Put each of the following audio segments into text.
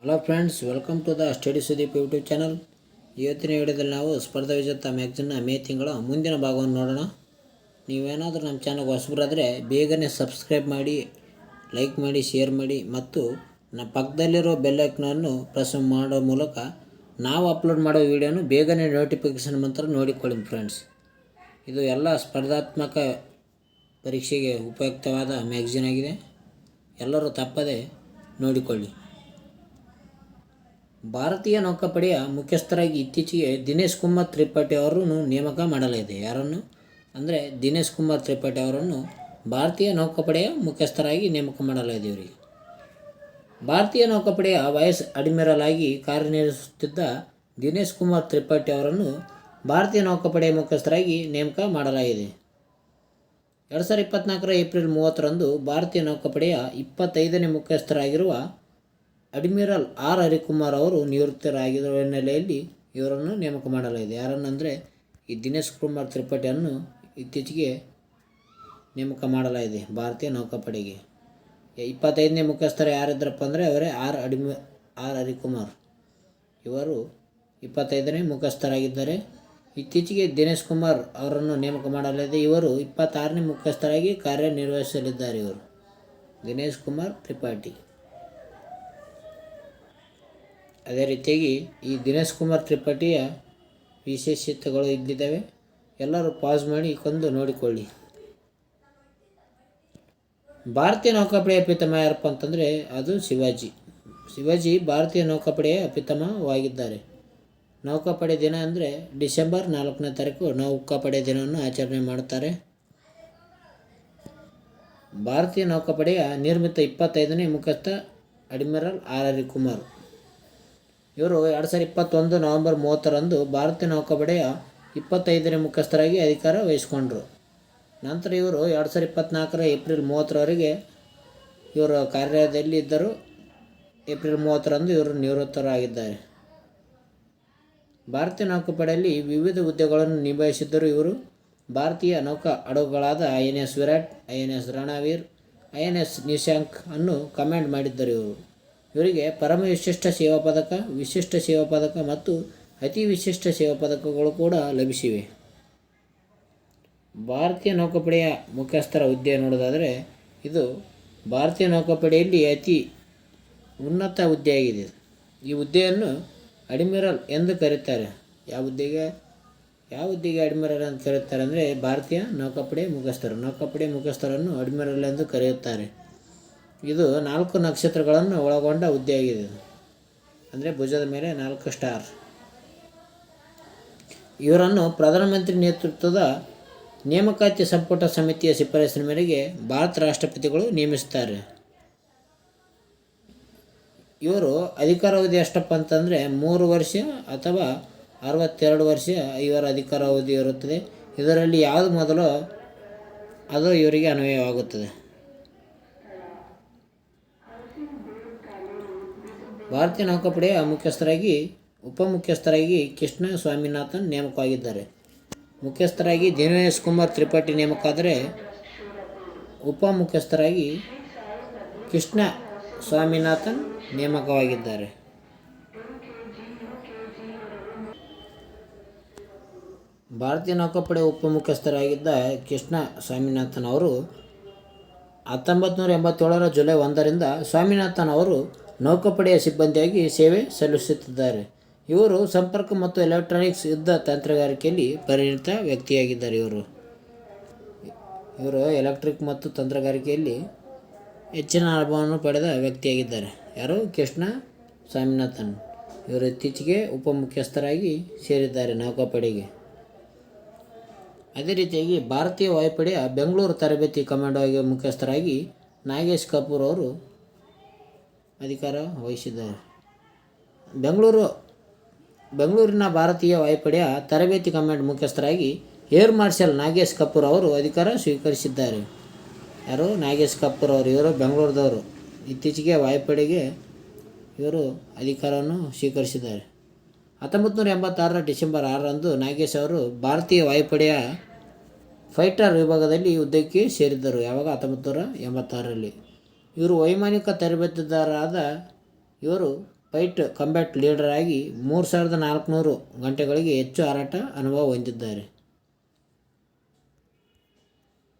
Hello friends, welcome to the study Sudeep YouTube channel. ಇವತ್ತಿನ ವಿಡಿಯೋದಲ್ಲಿ ನಾವು ಸ್ಪರ್ಧಾ ವಿಜೇತ ಮ್ಯಾಗ್ಜಿನ್ನ ಮೇ ತಿಂಗಳ ಮುಂದಿನ ಭಾಗವನ್ನು ನೋಡೋಣ. ನೀವೇನಾದರೂ ನಮ್ಮ ಚಾನಲ್ಗೆ ಹೊಸಬರಾದರೆ ಬೇಗನೆ ಸಬ್ಸ್ಕ್ರೈಬ್ ಮಾಡಿ, ಲೈಕ್ ಮಾಡಿ, ಶೇರ್ ಮಾಡಿ ಮತ್ತು ನಮ್ಮ ಪಕ್ಕದಲ್ಲಿರೋ ಬೆಲ್ ಐಕಾನನ್ನು ಪ್ರೆಸ್ ಮಾಡೋ ಮೂಲಕ ನಾವು ಅಪ್ಲೋಡ್ ಮಾಡೋ ವಿಡಿಯೋನು ಬೇಗನೆ ನೋಟಿಫಿಕೇಷನ್ ನಂತರ ನೋಡಿಕೊಳ್ಳಿ ಫ್ರೆಂಡ್ಸ್. ಇದು ಎಲ್ಲ ಸ್ಪರ್ಧಾತ್ಮಕ ಪರೀಕ್ಷೆಗೆ ಉಪಯುಕ್ತವಾದ ಮ್ಯಾಗ್ಜಿನ್ ಆಗಿದೆ. ಎಲ್ಲರೂ ತಪ್ಪದೆ ನೋಡಿಕೊಳ್ಳಿ. ಭಾರತೀಯ ನೌಕಾಪಡೆಯ ಮುಖ್ಯಸ್ಥರಾಗಿ ಇತ್ತೀಚೆಗೆ ದಿನೇಶ್ ಕುಮಾರ್ ತ್ರಿಪಾಠಿ ಅವರನ್ನು ನೇಮಕ ಮಾಡಲಾಗಿದೆ. ಯಾರನ್ನು ಅಂದರೆ ದಿನೇಶ್ ಕುಮಾರ್ ತ್ರಿಪಾಠಿ ಅವರನ್ನು ಭಾರತೀಯ ನೌಕಾಪಡೆಯ ಮುಖ್ಯಸ್ಥರಾಗಿ ನೇಮಕ ಮಾಡಲಾಗಿದೆ. ಇವರಿಗೆ ಭಾರತೀಯ ನೌಕಾಪಡೆಯ ವೈಸ್ ಅಡ್ಮಿರಲ್ ಆಗಿ ಕಾರ್ಯನಿರ್ವಹಿಸುತ್ತಿದ್ದ ದಿನೇಶ್ ಕುಮಾರ್ ತ್ರಿಪಾಠಿ ಅವರನ್ನು ಭಾರತೀಯ ನೌಕಾಪಡೆಯ ಮುಖ್ಯಸ್ಥರಾಗಿ ನೇಮಕ ಮಾಡಲಾಗಿದೆ. 2024 ಏಪ್ರಿಲ್ 30ರಂದು ಭಾರತೀಯ ನೌಕಾಪಡೆಯ 25ನೇ ಮುಖ್ಯಸ್ಥರಾಗಿರುವ ಅಡ್ಮಿರಲ್ ಆರ್ ಹರಿಕುಮಾರ್ ಅವರು ನಿವೃತ್ತರಾಗಿರುವ ಹಿನ್ನೆಲೆಯಲ್ಲಿ ಇವರನ್ನು ನೇಮಕ ಮಾಡಲಾಗಿದೆ. ಯಾರನ್ನಂದರೆ ಈ ದಿನೇಶ್ ಕುಮಾರ್ ತ್ರಿಪಾಠಿಯನ್ನು ಇತ್ತೀಚೆಗೆ ನೇಮಕ ಮಾಡಲಾಗಿದೆ ಭಾರತೀಯ ನೌಕಾಪಡೆಗೆ. 25ನೇ ಮುಖ್ಯಸ್ಥರು ಯಾರಿದ್ರಪ್ಪ ಅಂದರೆ ಅವರೇ ಆರ್ ಹರಿಕುಮಾರ್. ಇವರು 25ನೇ ಮುಖ್ಯಸ್ಥರಾಗಿದ್ದಾರೆ. ಇತ್ತೀಚೆಗೆ ದಿನೇಶ್ ಕುಮಾರ್ ಅವರನ್ನು ನೇಮಕ ಮಾಡಲಾಗಿದೆ. ಇವರು 26ನೇ ಮುಖ್ಯಸ್ಥರಾಗಿ ಕಾರ್ಯನಿರ್ವಹಿಸಲಿದ್ದಾರೆ. ಇವರು ದಿನೇಶ್ ಕುಮಾರ್ ತ್ರಿಪಾಠಿ. ಅದೇ ರೀತಿಯಾಗಿ ಈ ದಿನೇಶ್ ಕುಮಾರ್ ತ್ರಿಪಾಠಿಯ ವಿಶೇಷತೆಗಳು ಇಲ್ಲಿದ್ದಾವೆ. ಎಲ್ಲರೂ ಪಾಸ್ ಮಾಡಿ ಕೊಂದು ನೋಡಿಕೊಳ್ಳಿ. ಭಾರತೀಯ ನೌಕಾಪಡೆಯ ಪಿತಾಮಹ ಯಾರಪ್ಪ ಅಂತಂದರೆ ಅದು ಶಿವಾಜಿ ಭಾರತೀಯ ನೌಕಾಪಡೆಯ ಪಿತಾಮಹವಾಗಿದ್ದಾರೆ. ನೌಕಾಪಡೆ ದಿನ ಅಂದರೆ ಡಿಸೆಂಬರ್ 4ನೇ ತಾರೀಕು ನೌಕಾಪಡೆ ದಿನವನ್ನು ಆಚರಣೆ ಮಾಡುತ್ತಾರೆ. ಭಾರತೀಯ ನೌಕಾಪಡೆಯ ನಿರ್ಮಿತ 25ನೇ ಮುಖ್ಯಸ್ಥ ಅಡ್ಮಿರಲ್ ಆರ್ ಹರಿಕುಮಾರ್. ಇವರು 2021 ನವೆಂಬರ್ 30ರಂದು ಭಾರತೀಯ ನೌಕಾಪಡೆಯ 25ನೇ ಮುಖ್ಯಸ್ಥರಾಗಿ ಅಧಿಕಾರ ವಹಿಸಿಕೊಂಡರು. ನಂತರ ಇವರು 2024 ಏಪ್ರಿಲ್ 30ರವರೆಗೆ ಇವರು ಕಾರ್ಯದಲ್ಲಿ ಇದ್ದರು. ಏಪ್ರಿಲ್ 30ರಂದು ಇವರು ನಿವೃತ್ತರಾಗಿದ್ದಾರೆ. ಭಾರತೀಯ ನೌಕಾಪಡೆಯಲ್ಲಿ ವಿವಿಧ ಹುದ್ದೆಗಳನ್ನು ನಿಭಾಯಿಸಿದ್ದರು. ಇವರು ಭಾರತೀಯ ನೌಕಾ ಹಡಗುಗಳಾದ INS Virat, INS Ranveer, INS Nishank ಅನ್ನು ಕಮಾಂಡ್ ಮಾಡಿದ್ದರು. ಇವರಿಗೆ ಪರಮ ವಿಶಿಷ್ಟ ಸೇವಾ ಪದಕ, ವಿಶಿಷ್ಟ ಸೇವಾ ಪದಕ ಮತ್ತು ಅತಿ ವಿಶಿಷ್ಟ ಸೇವಾ ಪದಕಗಳು ಕೂಡ ಲಭಿಸಿವೆ. ಭಾರತೀಯ ನೌಕಾಪಡೆಯ ಮುಖ್ಯಸ್ಥರ ಹುದ್ದೆ ನೋಡೋದಾದರೆ ಇದು ಭಾರತೀಯ ನೌಕಾಪಡೆಯಲ್ಲಿ ಅತಿ ಉನ್ನತ ಹುದ್ದೆಯಾಗಿದೆ. ಈ ಹುದ್ದೆಯನ್ನು ಅಡ್ಮಿರಲ್ ಎಂದು ಕರೆಯುತ್ತಾರೆ. ಯಾವ ಹುದ್ದೆಗೆ ಅಡ್ಮಿರಲ್ ಎಂದು ಕರೆಯುತ್ತಾರೆ ಅಂದರೆ ಭಾರತೀಯ ನೌಕಾಪಡೆಯ ಮುಖ್ಯಸ್ಥರನ್ನು ಅಡ್ಮಿರಲ್ ಎಂದು ಕರೆಯುತ್ತಾರೆ. ಇದು 4 ನಕ್ಷತ್ರಗಳನ್ನು ಒಳಗೊಂಡ ಹುದ್ದೆಯಾಗಿದೆ. ಅಂದರೆ ಭುಜದ ಮೇಲೆ 4 ಸ್ಟಾರ್. ಇವರನ್ನು ಪ್ರಧಾನಮಂತ್ರಿ ನೇತೃತ್ವದ ನೇಮಕಾತಿ ಸಂಪುಟ ಸಮಿತಿಯ ಶಿಫಾರಸಿನ ಮೇರೆಗೆ ಭಾರತ ರಾಷ್ಟ್ರಪತಿಗಳು ನೇಮಿಸುತ್ತಾರೆ. ಇವರು ಅಧಿಕಾರಾವಧಿ ಎಷ್ಟಪ್ಪ ಅಂತಂದರೆ 3 ವರ್ಷ ಅಥವಾ 62 ವರ್ಷ ಇವರ ಅಧಿಕಾರಾವಧಿ ಇರುತ್ತದೆ. ಇದರಲ್ಲಿ ಯಾವುದು ಮೊದಲೋ ಅದು ಇವರಿಗೆ ಅನ್ವಯವಾಗುತ್ತದೆ. ಭಾರತೀಯ ನೌಕಾಪಡೆಯ ಉಪಮುಖ್ಯಸ್ಥರಾಗಿ ಕೃಷ್ಣ ಸ್ವಾಮಿನಾಥನ್ ನೇಮಕವಾಗಿದ್ದಾರೆ. ಮುಖ್ಯಸ್ಥರಾಗಿ ದಿನೇಶ್ ಕುಮಾರ್ ತ್ರಿಪಾಠಿ ನೇಮಕ ಆದರೆ ಉಪಮುಖ್ಯಸ್ಥರಾಗಿ ಕೃಷ್ಣ ಸ್ವಾಮಿನಾಥನ್ ನೇಮಕವಾಗಿದ್ದಾರೆ. ಭಾರತೀಯ ನೌಕಾಪಡೆ ಉಪಮುಖ್ಯಸ್ಥರಾಗಿದ್ದ ಕೃಷ್ಣ ಸ್ವಾಮಿನಾಥನ್ ಅವರು 1987 ಜುಲೈ 1ರಿಂದ ಸ್ವಾಮಿನಾಥನ್ ಅವರು ನೌಕಾಪಡೆಯ ಸಿಬ್ಬಂದಿಯಾಗಿ ಸೇವೆ ಸಲ್ಲಿಸುತ್ತಿದ್ದಾರೆ. ಇವರು ಸಂಪರ್ಕ ಮತ್ತು ಎಲೆಕ್ಟ್ರಾನಿಕ್ಸ್ ಯುದ್ಧ ತಂತ್ರಗಾರಿಕೆಯಲ್ಲಿ ಪರಿಣಿತ ವ್ಯಕ್ತಿಯಾಗಿದ್ದಾರೆ. ಇವರು ಎಲೆಕ್ಟ್ರಿಕ್ ಮತ್ತು ತಂತ್ರಗಾರಿಕೆಯಲ್ಲಿ ಹೆಚ್ಚಿನ ಅನುಭವವನ್ನು ಪಡೆದ ವ್ಯಕ್ತಿಯಾಗಿದ್ದಾರೆ. ಯಾರು? ಕೃಷ್ಣ ಸ್ವಾಮಿನಾಥನ್. ಇವರು ಇತ್ತೀಚೆಗೆ ಉಪಮುಖ್ಯಸ್ಥರಾಗಿ ಸೇರಿದ್ದಾರೆ ನೌಕಾಪಡೆಗೆ. ಅದೇ ರೀತಿಯಾಗಿ ಭಾರತೀಯ ವಾಯುಪಡೆಯ ಬೆಂಗಳೂರು ತರಬೇತಿ ಕಮಾಂಡೋ ಮುಖ್ಯಸ್ಥರಾಗಿ ನಾಗೇಶ್ ಕಪೂರ್ ಅವರು ಅಧಿಕಾರ ವಹಿಸಿದ್ದಾರೆ. ಬೆಂಗಳೂರಿನ ಭಾರತೀಯ ವಾಯುಪಡೆಯ ತರಬೇತಿ ಕಮಾಂಡ್ ಮುಖ್ಯಸ್ಥರಾಗಿ ಏರ್ ಮಾರ್ಷಲ್ ನಾಗೇಶ್ ಕಪೂರ್ ಅವರು ಅಧಿಕಾರ ಸ್ವೀಕರಿಸಿದ್ದಾರೆ. ಯಾರು? ನಾಗೇಶ್ ಕಪೂರ್ ಅವರು. ಇವರು ಬೆಂಗಳೂರದವರು. ಇತ್ತೀಚೆಗೆ ವಾಯುಪಡೆಗೆ ಇವರು ಅಧಿಕಾರವನ್ನು ಸ್ವೀಕರಿಸಿದ್ದಾರೆ. 1986 ಡಿಸೆಂಬರ್ 6ರಂದು ನಾಗೇಶ್ ಅವರು ಭಾರತೀಯ ವಾಯುಪಡೆಯ ಫೈಟರ್ ವಿಭಾಗದಲ್ಲಿ ಹುದ್ದೆಗೆ ಸೇರಿದ್ದರು. ಯಾವಾಗ? 1986ರಲ್ಲಿ. ಇವರು ವೈಮಾನಿಕ ತರಬೇತುದಾರರಾದ ಇವರು ಫೈಟ್ ಕಂಬ್ಯಾಟ್ ಲೀಡರ್ ಆಗಿ 3400 ಗಂಟೆಗಳಿಗೆ ಹೆಚ್ಚು ಹಾರಾಟ ಅನುಭವ ಹೊಂದಿದ್ದಾರೆ.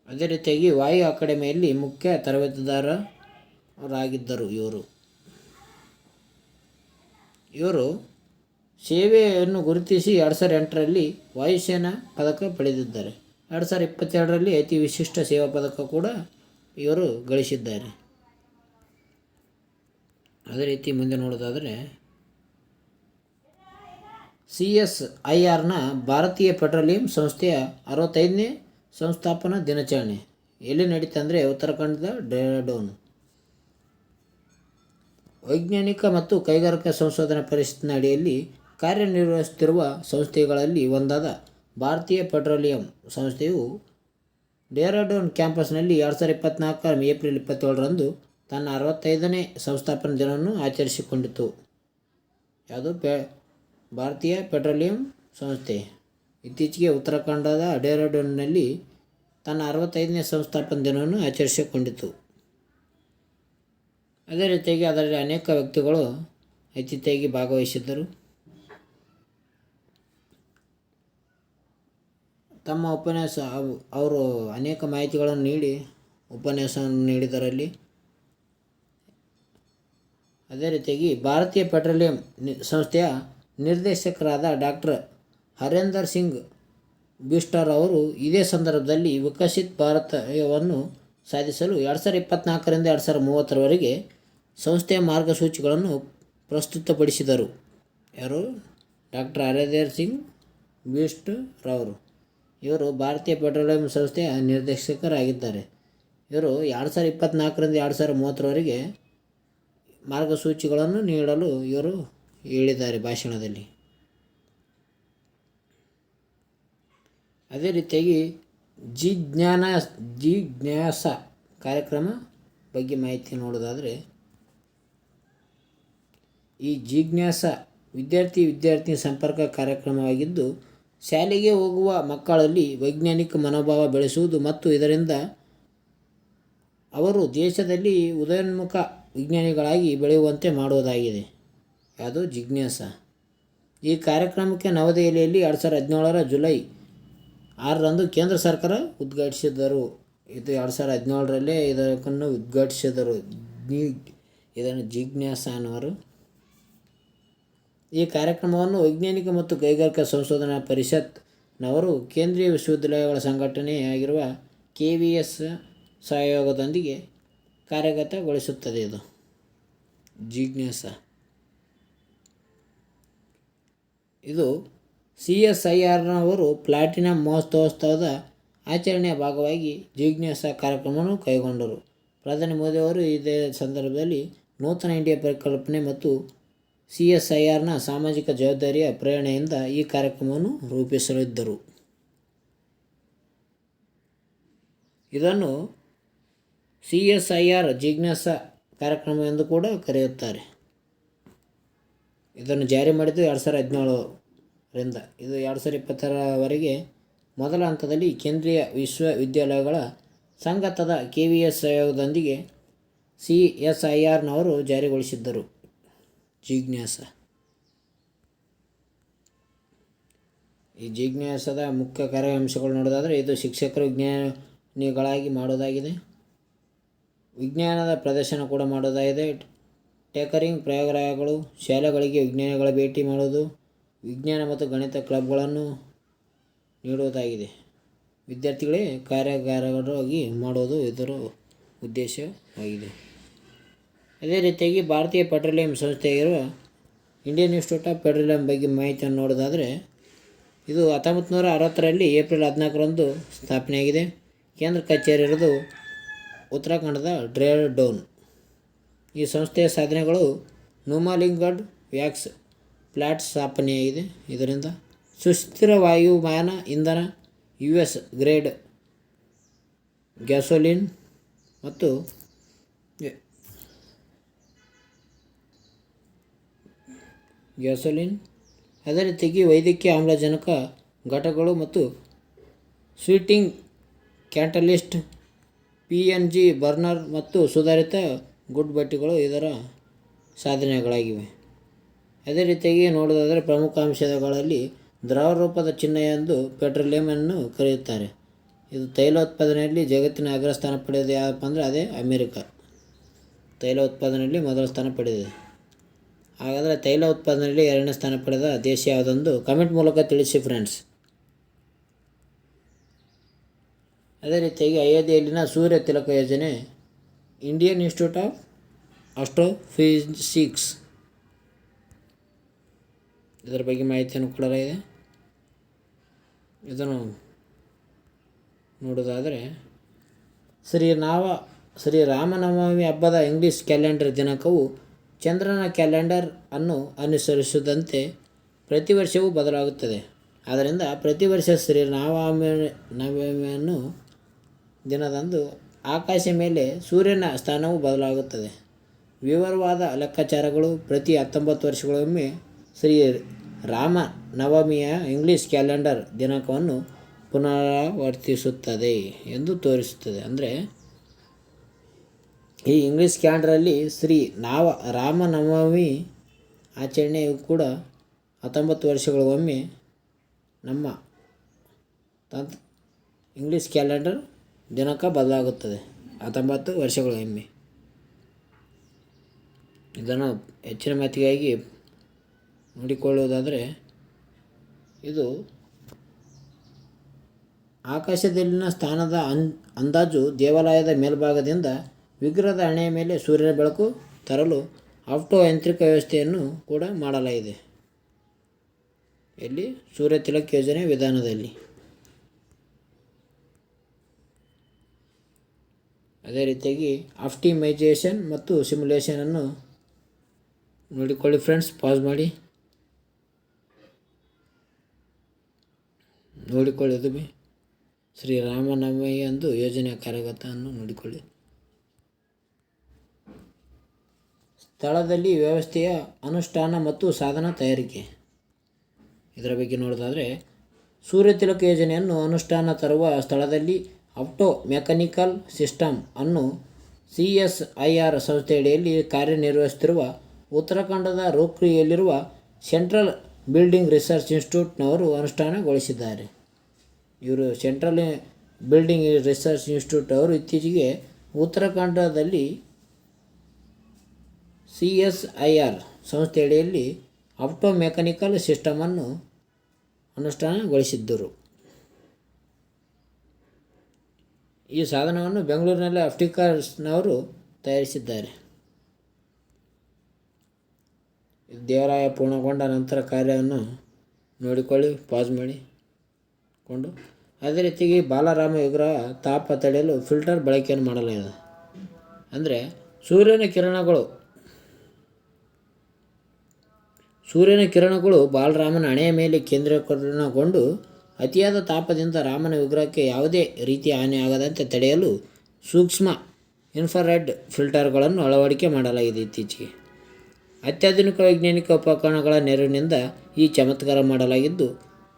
ಅದೇ ರೀತಿಯಾಗಿ ವಾಯು ಅಕಾಡೆಮಿಯಲ್ಲಿ ಮುಖ್ಯ ತರಬೇತುದಾರರಾಗಿದ್ದರು. ಇವರು ಸೇವೆಯನ್ನು ಗುರುತಿಸಿ 2008ರಲ್ಲಿ ವಾಯುಸೇನಾ ಪದಕ ಪಡೆದಿದ್ದಾರೆ. 2022ರಲ್ಲಿ ಅತಿ ವಿಶಿಷ್ಟ ಸೇವಾ ಪದಕ ಕೂಡ ಇವರು ಗಳಿಸಿದ್ದಾರೆ. ಅದೇ ರೀತಿ ಮುಂದೆ ನೋಡೋದಾದರೆ CSIRನ ಭಾರತೀಯ ಪೆಟ್ರೋಲಿಯಂ ಸಂಸ್ಥೆಯ 65ನೇ ಸಂಸ್ಥಾಪನಾ ದಿನಾಚರಣೆ ಎಲ್ಲಿ ನಡೀತಾ ಅಂದರೆ ಉತ್ತರಾಖಂಡದ ಡೆಹ್ರಾಡೂನ್. ವೈಜ್ಞಾನಿಕ ಮತ್ತು ಕೈಗಾರಿಕಾ ಸಂಶೋಧನಾ ಪರಿಷತ್ನ ಅಡಿಯಲ್ಲಿ ಕಾರ್ಯನಿರ್ವಹಿಸುತ್ತಿರುವ ಸಂಸ್ಥೆಗಳಲ್ಲಿ ಒಂದಾದ ಭಾರತೀಯ ಪೆಟ್ರೋಲಿಯಂ ಸಂಸ್ಥೆಯು ಡೆಹ್ರಾಡೂನ್ ಕ್ಯಾಂಪಸ್ನಲ್ಲಿ 2024 ಏಪ್ರಿಲ್ 27ರಂದು ತನ್ನ 65ನೇ ಸಂಸ್ಥಾಪನಾ ದಿನವನ್ನು ಆಚರಿಸಿಕೊಂಡಿತು. ಯಾವುದು ಭಾರತೀಯ ಪೆಟ್ರೋಲಿಯಂ ಸಂಸ್ಥೆ ಇತ್ತೀಚೆಗೆ ಉತ್ತರಾಖಂಡದ ಡೆಹ್ರಾಡೂನ್ನಲ್ಲಿ ತನ್ನ 65ನೇ ಸಂಸ್ಥಾಪನಾ ದಿನವನ್ನು ಆಚರಿಸಿಕೊಂಡಿತು. ಅದೇ ರೀತಿಯಾಗಿ ಅದರಲ್ಲಿ ಅನೇಕ ವ್ಯಕ್ತಿಗಳು ಅತಿಥಿಯಾಗಿ ಭಾಗವಹಿಸಿದ್ದರು. ತಮ್ಮ ಉಪನ್ಯಾಸ ಅವರು ಅನೇಕ ಮಾಹಿತಿಗಳನ್ನು ನೀಡಿ ಉಪನ್ಯಾಸವನ್ನು ನೀಡಿದರಲ್ಲಿ. ಅದೇ ರೀತಿಯಾಗಿ ಭಾರತೀಯ ಪೆಟ್ರೋಲಿಯಂ ಸಂಸ್ಥೆಯ ನಿರ್ದೇಶಕರಾದ ಡಾಕ್ಟರ್ ಹರೇಂದರ್ ಸಿಂಗ್ ಬಿಸ್ಟರ್ ಅವರು ಇದೇ ಸಂದರ್ಭದಲ್ಲಿ ವಿಕಸಿತ್ ಭಾರತವನ್ನು ಸಾಧಿಸಲು 2024ರಿಂದ 2030ರವರೆಗೆ ಸಂಸ್ಥೆಯ ಮಾರ್ಗಸೂಚಿಗಳನ್ನು ಪ್ರಸ್ತುತಪಡಿಸಿದರು. ಯಾರು? ಡಾಕ್ಟರ್ ಹರೇಂದರ್ ಸಿಂಗ್ ಬಿಸ್ಟ್ ರವರು. ಇವರು ಭಾರತೀಯ ಪೆಟ್ರೋಲಿಯಂ ಸಂಸ್ಥೆಯ ನಿರ್ದೇಶಕರಾಗಿದ್ದಾರೆ. ಇವರು 2024ರಿಂದ 2030ರವರೆಗೆ ಮಾರ್ಗಸೂಚಿಗಳನ್ನು ನೀಡಲು ಇವರು ಹೇಳಿದ್ದಾರೆ ಭಾಷಣದಲ್ಲಿ. ಅದೇ ರೀತಿಯಾಗಿ ಜಿಜ್ಞಾಸ ಕಾರ್ಯಕ್ರಮ ಬಗ್ಗೆ ಮಾಹಿತಿ ನೋಡೋದಾದರೆ ಈ ಜಿಜ್ಞಾಸ ವಿದ್ಯಾರ್ಥಿ ಸಂಪರ್ಕ ಕಾರ್ಯಕ್ರಮವಾಗಿದ್ದು ಶಾಲೆಗೆ ಹೋಗುವ ಮಕ್ಕಳಲ್ಲಿ ವೈಜ್ಞಾನಿಕ ಮನೋಭಾವ ಬೆಳೆಸುವುದು ಮತ್ತು ಇದರಿಂದ ಅವರು ದೇಶದಲ್ಲಿ ಉದಯೋನ್ಮುಖ ವಿಜ್ಞಾನಿಗಳಾಗಿ ಬೆಳೆಯುವಂತೆ ಮಾಡುವುದಾಗಿದೆ. ಯಾವುದು? ಜಿಜ್ಞಾಸ. ಈ ಕಾರ್ಯಕ್ರಮಕ್ಕೆ ನವದೆಹಲಿಯಲ್ಲಿ 2017 ಜುಲೈ 6ರಂದು ಕೇಂದ್ರ ಸರ್ಕಾರ ಉದ್ಘಾಟಿಸಿದರು. ಇದು 2017ರಲ್ಲೇ ಇದನ್ನು ಉದ್ಘಾಟಿಸಿದರು. ಇದನ್ನು ಜಿಜ್ಞಾಸ ಅನ್ನುವರು. ಈ ಕಾರ್ಯಕ್ರಮವನ್ನು ವೈಜ್ಞಾನಿಕ ಮತ್ತು ಕೈಗಾರಿಕಾ ಸಂಶೋಧನಾ ಪರಿಷತ್ನವರು ಕೇಂದ್ರೀಯ ವಿಶ್ವವಿದ್ಯಾಲಯಗಳ ಸಂಘಟನೆಯಾಗಿರುವ KVS ಸಹಯೋಗದೊಂದಿಗೆ ಕಾರ್ಯಗತಗೊಳಿಸುತ್ತದೆ. ಇದು ಜಿಜ್ಞಾಸ. ಇದು CSIRನವರು ಪ್ಲಾಟಿನಂ ಮಹೋತ್ಸವದ ಆಚರಣೆಯ ಭಾಗವಾಗಿ ಜಿಜ್ಞಾಸ ಕಾರ್ಯಕ್ರಮವನ್ನು ಕೈಗೊಂಡರು. ಪ್ರಧಾನಿ ಮೋದಿಯವರು ಇದೇ ಸಂದರ್ಭದಲ್ಲಿ ನೂತನ ಇಂಡಿಯಾ ಪರಿಕಲ್ಪನೆ ಮತ್ತು CSIRನ ಸಾಮಾಜಿಕ ಜವಾಬ್ದಾರಿಯ ಪ್ರೇರಣೆಯಿಂದ ಈ ಕಾರ್ಯಕ್ರಮವನ್ನು ರೂಪಿಸಲಿದ್ದರು. ಇದನ್ನು CSIR ಜಿಜ್ಞಾಸ ಕಾರ್ಯಕ್ರಮ ಎಂದು ಕೂಡ ಕರೆಯುತ್ತಾರೆ. ಇದನ್ನು ಜಾರಿ ಮಾಡಿದ್ದು 2017ರಿಂದ ಇದು 2020ರವರೆಗೆ ಮೊದಲ ಹಂತದಲ್ಲಿ ಕೇಂದ್ರೀಯ ವಿಶ್ವವಿದ್ಯಾಲಯಗಳ ಸಂಘದ KVS ಸಹಯೋಗದೊಂದಿಗೆ CSIRನವರು ಜಾರಿಗೊಳಿಸಿದ್ದರು. ಜಿಜ್ಞಾಸ. ಈ ಜಿಜ್ಞಾಸದ ಮುಖ್ಯ ಕಾರ್ಯಾಂಶಗಳು ನೋಡೋದಾದರೆ ಇದು ಶಿಕ್ಷಕರು ವಿಜ್ಞಾನಿಗಳಾಗಿ ಮಾಡೋದಾಗಿದೆ. ವಿಜ್ಞಾನದ ಪ್ರದರ್ಶನ ಕೂಡ ಮಾಡೋದಾಗಿದೆ. ಟೇಕರಿಂಗ್ ಪ್ರಯೋಗಾಲಯಗಳು, ಶಾಲೆಗಳಿಗೆ ವಿಜ್ಞಾನಿಗಳ ಭೇಟಿ ಮಾಡುವುದು, ವಿಜ್ಞಾನ ಮತ್ತು ಗಣಿತ ಕ್ಲಬ್ಗಳನ್ನು ನೀಡುವುದಾಗಿದೆ. ವಿದ್ಯಾರ್ಥಿಗಳೇ ಕಾರ್ಯಾಗಾರವಾಗಿ ಮಾಡೋದು ಇದರ ಉದ್ದೇಶವಾಗಿದೆ. ಅದೇ ರೀತಿಯಾಗಿ ಭಾರತೀಯ ಪೆಟ್ರೋಲಿಯಂ ಸಂಸ್ಥೆಯಾಗಿರುವ ಇಂಡಿಯನ್ ಇನ್ಸ್ಟಿಟ್ಯೂಟ್ ಆಫ್ ಪೆಟ್ರೋಲಿಯಂ ಬಗ್ಗೆ ಮಾಹಿತಿಯನ್ನು ನೋಡೋದಾದರೆ ಇದು 1960ರಲ್ಲಿ ಏಪ್ರಿಲ್ 14ರಂದು ಸ್ಥಾಪನೆಯಾಗಿದೆ. ಕೇಂದ್ರ ಕಚೇರಿ ಇರೋದು ಉತ್ತರಾಖಂಡದ ಡೆಹ್ರಾಡೂನ್. ಈ ಸಂಸ್ಥೆಯ ಸಾಧನೆಗಳು ನುಮಾಲಿಗಢ್ ವ್ಯಾಕ್ಸ್ ಪ್ಲಾಂಟ್ ಸ್ಥಾಪನೆಯಾಗಿದೆ. ಇದರಿಂದ ಸುಸ್ಥಿರ ವಾಯುಯಾನ ಇಂಧನ, US ಗ್ರೇಡ್ ಗ್ಯಾಸೋಲಿನ್ ಮತ್ತು ಅದೇ ರೀತಿಯಾಗಿ ವೈದ್ಯಕೀಯ ಆಮ್ಲಜನಕ ಘಟಕಗಳು ಮತ್ತು ಸ್ವೀಟಿಂಗ್ ಕ್ಯಾಟಲಿಸ್ಟ್, PNG ಬರ್ನರ್ ಮತ್ತು ಸುಧಾರಿತ ಗುಡ್ ಬಟ್ಟಿಗಳು ಇದರ ಸಾಧನೆಗಳಾಗಿವೆ. ಅದೇ ರೀತಿಯಾಗಿ ನೋಡೋದಾದರೆ ಪ್ರಮುಖ ಅಂಶಗಳಲ್ಲಿ ದ್ರವ ರೂಪದ ಚಿಹ್ನೆ ಎಂದು ಪೆಟ್ರೋಲಿಯಮನ್ನು ಕರೆಯುತ್ತಾರೆ. ಇದು ತೈಲ ಉತ್ಪಾದನೆಯಲ್ಲಿ ಜಗತ್ತಿನ ಅಗ್ರಸ್ಥಾನ ಪಡೆಯೋದು ಯಾವುದಪ್ಪ ಅಂದರೆ ಅದೇ ಅಮೇರಿಕ. ತೈಲ ಉತ್ಪಾದನೆಯಲ್ಲಿ ಮೊದಲ ಸ್ಥಾನ ಪಡೆದಿದೆ. ಹಾಗಾದರೆ ತೈಲ ಉತ್ಪಾದನೆಯಲ್ಲಿ 2ನೇ ಸ್ಥಾನ ಪಡೆದ ದೇಶ ಯಾವುದೊಂದು ಕಮೆಂಟ್ ಮೂಲಕ ತಿಳಿಸಿ ಫ್ರೆಂಡ್ಸ್. ಅದೇ ರೀತಿಯಾಗಿ ಅಯೋಧ್ಯೆಯಲ್ಲಿನ ಸೂರ್ಯ ತಿಲಕ ಯೋಜನೆ ಇಂಡಿಯನ್ ಇನ್ಸ್ಟಿಟ್ಯೂಟ್ ಆಫ್ ಆಸ್ಟ್ರೋಫಿಸಿಕ್ಸ್ ಇದರ ಬಗ್ಗೆ ಮಾಹಿತಿಯನ್ನು ಕೊಡಲಾಗಿದೆ. ಇದನ್ನು ನೋಡೋದಾದರೆ ಶ್ರೀರಾಮನವಮಿ ಹಬ್ಬದ ಇಂಗ್ಲಿಷ್ ಕ್ಯಾಲೆಂಡರ್ ದಿನಾಂಕವು ಚಂದ್ರನ ಕ್ಯಾಲೆಂಡರ್ ಅನ್ನು ಅನುಸರಿಸಿದಂತೆ ಪ್ರತಿ ವರ್ಷವೂ ಬದಲಾಗುತ್ತದೆ. ಆದ್ದರಿಂದ ಪ್ರತಿ ವರ್ಷ ಶ್ರೀರಾಮನವಮಿಯನ್ನು ದಿನದಂದು ಆಕಾಶ ಮೇಲೆ ಸೂರ್ಯನ ಸ್ಥಾನವು ಬದಲಾಗುತ್ತದೆ. ವಿವರವಾದ ಲೆಕ್ಕಾಚಾರಗಳು ಪ್ರತಿ 19 ವರ್ಷಗಳಿಗೊಮ್ಮೆ ಶ್ರೀ ರಾಮನವಮಿಯ ಇಂಗ್ಲಿಷ್ ಕ್ಯಾಲೆಂಡರ್ ದಿನಾಂಕವನ್ನು ಪುನರಾವರ್ತಿಸುತ್ತದೆ ಎಂದು ತೋರಿಸುತ್ತದೆ. ಅಂದರೆ ಈ ಇಂಗ್ಲಿಷ್ ಕ್ಯಾಲೆಂಡರಲ್ಲಿ ರಾಮನವಮಿ ಆಚರಣೆಯು ಕೂಡ 19 ವರ್ಷಗಳಿಗೊಮ್ಮೆ ನಮ್ಮ ಇಂಗ್ಲಿಷ್ ಕ್ಯಾಲೆಂಡರ್ ದಿನಾಂಕ ಬದಲಾಗುತ್ತದೆ 19 ವರ್ಷಗಳಿಗೊಮ್ಮೆ. ಇದನ್ನು ಹೆಚ್ಚಿನ ಮಾಹಿತಿಗಾಗಿ ನೋಡಿಕೊಳ್ಳುವುದಾದರೆ ಇದು ಆಕಾಶದಲ್ಲಿನ ಸ್ಥಾನದ ಅಂದಾಜು ದೇವಾಲಯದ ಮೇಲ್ಭಾಗದಿಂದ ವಿಗ್ರಹದ ಹಣೆಯ ಮೇಲೆ ಸೂರ್ಯನ ಬೆಳಕು ತರಲು ಆಪ್ಟೋ ಯಾಂತ್ರಿಕ ವ್ಯವಸ್ಥೆಯನ್ನು ಕೂಡ ಮಾಡಲಾಗಿದೆ. ಇಲ್ಲಿ ಸೂರ್ಯ ತಿಲಕ್ ಯೋಜನೆ ವಿಧಾನದಲ್ಲಿ. ಅದೇ ರೀತಿಯಾಗಿ ಆಪ್ಟಿಮೈಜೇಷನ್ ಮತ್ತು ಸಿಮ್ಯುಲೇಷನನ್ನು ನೋಡಿಕೊಳ್ಳಿ ಫ್ರೆಂಡ್ಸ್. ಪಾಸ್ ಮಾಡಿ ನೋಡಿಕೊಳ್ಳಿ. ಅದು ಶ್ರೀರಾಮನವಮಿ ಎಂದು ಯೋಜನೆಯ ಕಾರ್ಯಗತವನ್ನು ನೋಡಿಕೊಳ್ಳಿ. ಸ್ಥಳದಲ್ಲಿ ವ್ಯವಸ್ಥೆಯ ಅನುಷ್ಠಾನ ಮತ್ತು ಸಾಧನ ತಯಾರಿಕೆ ಇದರ ಬಗ್ಗೆ ನೋಡೋದಾದರೆ ಸೂರ್ಯ ತಿಲಕ ಯೋಜನೆಯನ್ನು ಅನುಷ್ಠಾನ ತರುವ ಸ್ಥಳದಲ್ಲಿ ಆಪ್ಟೋ ಮೆಕ್ಯಾನಿಕಲ್ ಸಿಸ್ಟಮ್ ಅನ್ನು CSIR ಸಂಸ್ಥೆಯಡಿಯಲ್ಲಿ ಕಾರ್ಯನಿರ್ವಹಿಸುತ್ತಿರುವ ಉತ್ತರಾಖಂಡದ ರೋಕ್ರಿಯಲ್ಲಿರುವ ಸೆಂಟ್ರಲ್ ಬಿಲ್ಡಿಂಗ್ ರಿಸರ್ಚ್ ಇನ್ಸ್ಟಿಟ್ಯೂಟ್ನವರು ಅನುಷ್ಠಾನಗೊಳಿಸಿದ್ದಾರೆ. ಇವರು ಸೆಂಟ್ರಲ್ ಬಿಲ್ಡಿಂಗ್ ರಿಸರ್ಚ್ ಇನ್ಸ್ಟಿಟ್ಯೂಟ್ ಅವರು ಇತ್ತೀಚೆಗೆ ಉತ್ತರಾಖಂಡದಲ್ಲಿ CSIR ಸಂಸ್ಥೆಯಡಿಯಲ್ಲಿ ಆಪ್ಟೋ ಮೆಕ್ಯಾನಿಕಲ್ ಸಿಸ್ಟಮನ್ನು ಅನುಷ್ಠಾನಗೊಳಿಸಿದ್ದರು. ಈ ಸಾಧನವನ್ನು ಬೆಂಗಳೂರಿನಲ್ಲಿ ಆಪ್ಟಿಕಲ್ಸ್ನವರು ತಯಾರಿಸಿದ್ದಾರೆ. ದೇವಾಲಯ ಪೂರ್ಣಗೊಂಡ ನಂತರ ಕಾರ್ಯವನ್ನು ನೋಡಿಕೊಳ್ಳಿ. ಪಾಸ್ ಮಾಡಿಕೊಂಡು ಅದೇ ರೀತಿಯಾಗಿ ಬಾಲರಾಮ ವಿಗ್ರಹ ತಾಪ ತಡೆಯಲು ಫಿಲ್ಟರ್ ಬಳಕೆಯನ್ನು ಮಾಡಲಾಗಿದೆ. ಅಂದರೆ ಸೂರ್ಯನ ಕಿರಣಗಳು ಬಾಲರಾಮನ ಹಣೆಯ ಮೇಲೆ ಕೇಂದ್ರೀಕರಣಗೊಂಡು ಅತಿಯಾದ ತಾಪದಿಂದ ರಾಮನ ವಿಗ್ರಹಕ್ಕೆ ಯಾವುದೇ ರೀತಿಯ ಹಾನಿಯಾಗದಂತೆ ತಡೆಯಲು ಸೂಕ್ಷ್ಮ ಇನ್ಫ್ರಾರೆಡ್ ಫಿಲ್ಟರ್ಗಳನ್ನು ಅಳವಡಿಕೆ ಮಾಡಲಾಗಿದೆ. ಇತ್ತೀಚೆಗೆ ಅತ್ಯಾಧುನಿಕ ವೈಜ್ಞಾನಿಕ ಉಪಕರಣಗಳ ನೆರವಿನಿಂದ ಈ ಚಮತ್ಕಾರ ಮಾಡಲಾಗಿದ್ದು,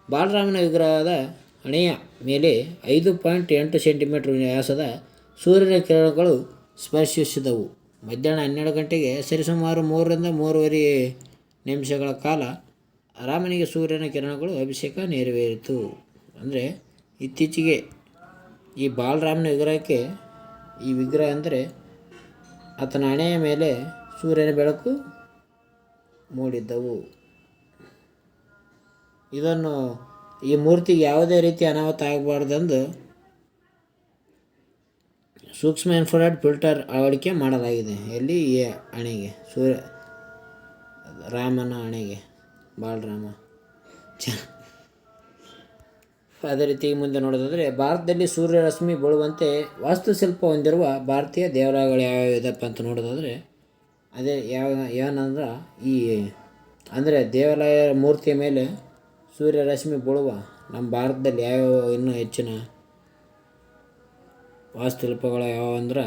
ಬಾಲರಾಮನ ವಿಗ್ರಹದ ಹಣೆಯ ಮೇಲೆ 5.8 ಸೆಂಟಿಮೀಟರ್ ವ್ಯಾಸದ ಸೂರ್ಯನ ಕಿರಣಗಳು ಸ್ಪರ್ಶಿಸಿದವು. ಮಧ್ಯಾಹ್ನ 12 ಗಂಟೆಗೆ ಸರಿಸುಮಾರು 3 ರಿಂದ 3:30 ನಿಮಿಷಗಳ ಕಾಲ ರಾಮನಿಗೆ ಸೂರ್ಯನ ಕಿರಣಗಳು ಅಭಿಷೇಕ ನೆರವೇರಿತು. ಅಂದರೆ ಇತ್ತೀಚೆಗೆ ಈ ಬಾಲರಾಮನ ವಿಗ್ರಹಕ್ಕೆ ಈ ವಿಗ್ರಹ ಅಂದರೆ ಆತನ ಹಣೆಯ ಮೇಲೆ ಸೂರ್ಯನ ಬೆಳಕು ಮೂಡಿದ್ದವು. ಇದನ್ನು ಈ ಮೂರ್ತಿಗೆ ಯಾವುದೇ ರೀತಿ ಅನಾಹುತ ಆಗಬಾರ್ದೆಂದು ಸೂಕ್ಷ್ಮ ಇನ್ಫ್ರಾರೆಡ್ ಫಿಲ್ಟರ್ ಅಳವಡಿಕೆ ಮಾಡಲಾಗಿದೆ. ಎಲ್ಲಿ ಈ ಹಣೆಗೆ ರಾಮನ ಹಣೆಗೆ ಬಾಲರಾಮ ಅದೇ ರೀತಿ ಮುಂದೆ ನೋಡೋದಾದರೆ ಭಾರತದಲ್ಲಿ ಸೂರ್ಯರಶ್ಮಿ ಬೀಳುವಂತೆ ವಾಸ್ತುಶಿಲ್ಪ ಹೊಂದಿರುವ ಭಾರತೀಯ ದೇವಾಲಯಗಳು ಯಾವ್ಯಾವಿದೆಪ್ಪ ಅಂತ ನೋಡೋದಾದರೆ ಅದೇ ಏನಂದ್ರೆ ಅಂದರೆ ದೇವಾಲಯ ಮೂರ್ತಿಯ ಮೇಲೆ ಸೂರ್ಯರಶ್ಮಿ ಬೀಳುವ ನಮ್ಮ ಭಾರತದಲ್ಲಿ ಯಾವ್ಯಾವ ಇನ್ನೂ ಹೆಚ್ಚಿನ ವಾಸ್ತುಶಿಲ್ಪಗಳು ಯಾವ ಅಂದ್ರೆ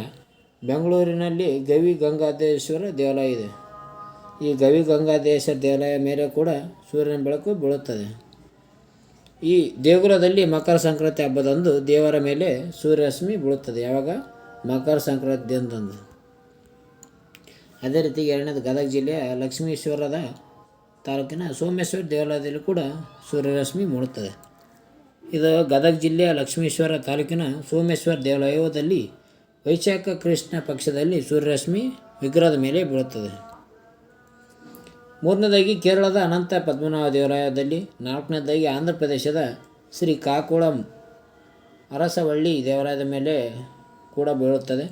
ಬೆಂಗಳೂರಿನಲ್ಲಿ ಗವಿ ಗಂಗಾಧರೇಶ್ವರ ದೇವಾಲಯ ಇದೆ. ಈ ಗವಿ ಗಂಗಾಧರೇಶ್ವರ ದೇವಾಲಯ ಮೇಲೆ ಕೂಡ ಸೂರ್ಯನ ಬೆಳಕು ಬೀಳುತ್ತದೆ. ಈ ದೇಗುಲದಲ್ಲಿ ಮಕರ ಸಂಕ್ರಾಂತಿ ಹಬ್ಬದಂದು ದೇವರ ಮೇಲೆ ಸೂರ್ಯರಶ್ಮಿ ಬೀಳುತ್ತದೆ. ಯಾವಾಗ? ಮಕರ ಸಂಕ್ರಾಂತಿಯಂದು. ಅದೇ ರೀತಿ ಎರಡನೇದು ಗದಗ ಜಿಲ್ಲೆಯ ಲಕ್ಷ್ಮೀಶ್ವರದ ತಾಲೂಕಿನ ಸೋಮೇಶ್ವರ ದೇವಾಲಯದಲ್ಲಿ ಕೂಡ ಸೂರ್ಯರಶ್ಮಿ ಮೂಡುತ್ತದೆ. ಇದು ಗದಗ ಜಿಲ್ಲೆಯ ಲಕ್ಷ್ಮೀಶ್ವರ ತಾಲೂಕಿನ ಸೋಮೇಶ್ವರ ದೇವಾಲಯದಲ್ಲಿ ವೈಶಾಖ ಕೃಷ್ಣ ಪಕ್ಷದಲ್ಲಿ ಸೂರ್ಯರಶ್ಮಿ ವಿಗ್ರಹದ ಮೇಲೆ ಬೀಳುತ್ತದೆ. ಮೂರನೇದಾಗಿ ಕೇರಳದ ಅನಂತ ಪದ್ಮನಾಭ ದೇವಾಲಯದಲ್ಲಿ. ನಾಲ್ಕನೇದಾಗಿ ಆಂಧ್ರ ಪ್ರದೇಶದ ಶ್ರೀ ಕಾಕುಳಂ ಅರಸವಳ್ಳಿ ದೇವಾಲಯದ ಮೇಲೆ ಕೂಡ ಬೀಳುತ್ತದೆ.